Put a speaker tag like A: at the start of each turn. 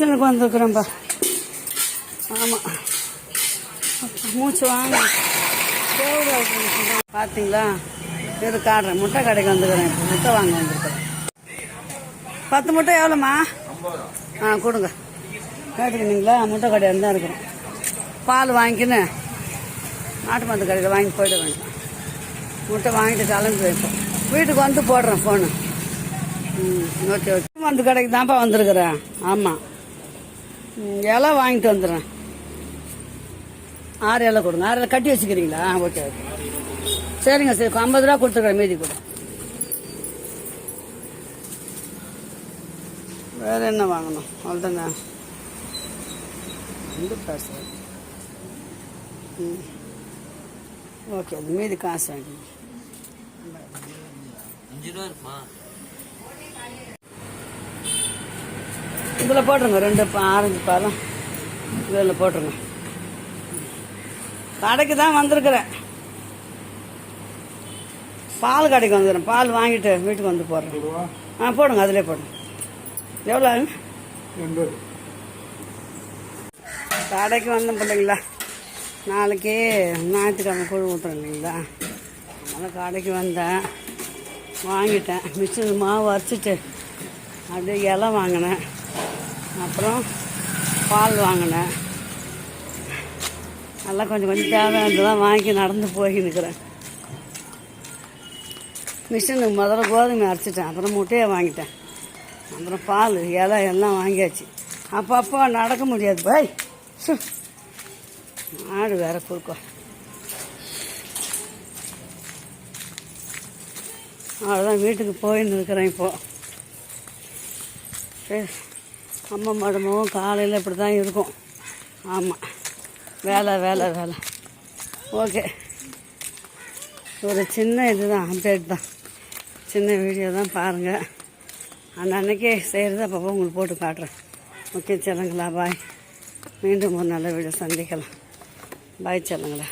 A: மிஷினுக்கு வந்துருக்குறேன்ப்பா. ஆமாம், மூச்சு வாங்க. பார்த்தீங்களா, இது காட்டுறேன். முட்டை கடைக்கு வந்துக்கிறேன். இப்போ முட்டை வாங்க வந்துருக்குறேன். 10 முட்டை எவ்வளோம்மா? கொடுங்க. கேட்டுக்கிட்டீங்களா? முட்டை கடையில் தான் இருக்கிறோம். பால் வாங்கிக்கின்னு நாட்டு மருந்து கடையில் வாங்கி போயிட வேண்டாம். முட்டை வாங்கிட்டு கிளம்பி வைப்போம். வீட்டுக்கு வந்து போடுறேன் ஃபோனு. Okay okay. மருந்து கடைக்கு தான்ப்பா வந்துருக்குறேன். ஆமாம், இலை வாங்கிட்டு வந்துடுறேன். 6 இலை கொடுங்க. 6 இலை கட்டி வச்சுக்கிறீங்களா? ஓகே ஓகே, சரிங்க. சரி, 50 ரூபா கொடுத்துருக்குறேன். மீதி கூட வேறு என்ன வாங்கணும்? அவ்வளோதாங்க. பேசுகிறேன். ஓகே, அது மீதி காசு வாங்கிக்கணும்.
B: 5 ரூபா இருக்குமா?
A: இதில் போட்டுருங்க. 2 ஆரஞ்சு பாலும் இதில் போட்டுருங்க. கடைக்கு தான் வந்திருக்கிறேன். பால் கடைக்கு வந்துடுறேன். பால் வாங்கிட்டு வீட்டுக்கு வந்து போடுறேன். போடுங்க, அதிலே போடுங்க. எவ்வளோ?
C: 80.
A: கடைக்கு வந்தேன் பிள்ளைங்களா. நாளைக்கு ஞாயிற்றுக்கிழமை குழு ஊற்றுறேன் இல்லைங்களா? அதனால் கடைக்கு வந்தேன், வாங்கிட்டேன். மிஷின் மாவு அரைச்சிட்டு அப்படியே இலை வாங்கினேன். அப்புறம் பால் வாங்கினேன். நல்லா கொஞ்சம் தேவையானதெல்லாம் வாங்கி நடந்து போய் நிற்கிறேன். மிஷினுக்கு முதல்ல கோதுமை அரைச்சிட்டேன். அப்புறம் முட்டையை வாங்கிட்டேன். அப்புறம் பால் இலை எல்லாம் வாங்கியாச்சு. அப்பப்போ நடக்க முடியாது பாய். ஆடு வேற குறுக்கும். அவ்வளோதான், வீட்டுக்கு போயின்னு இருக்கிறேன் இப்போது. சரி, அம்மா மடமும் காலையில் இப்படி தான் இருக்கும். ஆமாம், வேலை வேலை வேலை. ஓகே, ஒரு சின்ன இதுதான், அப்டேட் தான், சின்ன வீடியோ தான். பாருங்கள், அன்னைக்கே செய்கிறது அப்பப்போ உங்களுக்கு போட்டு காட்டுறேன். ஓகே செல்லுங்களா, பாய். மீண்டும் ஒரு நல்ல வீடியோ சந்திக்கலாம். பாய் செல்லுங்களா.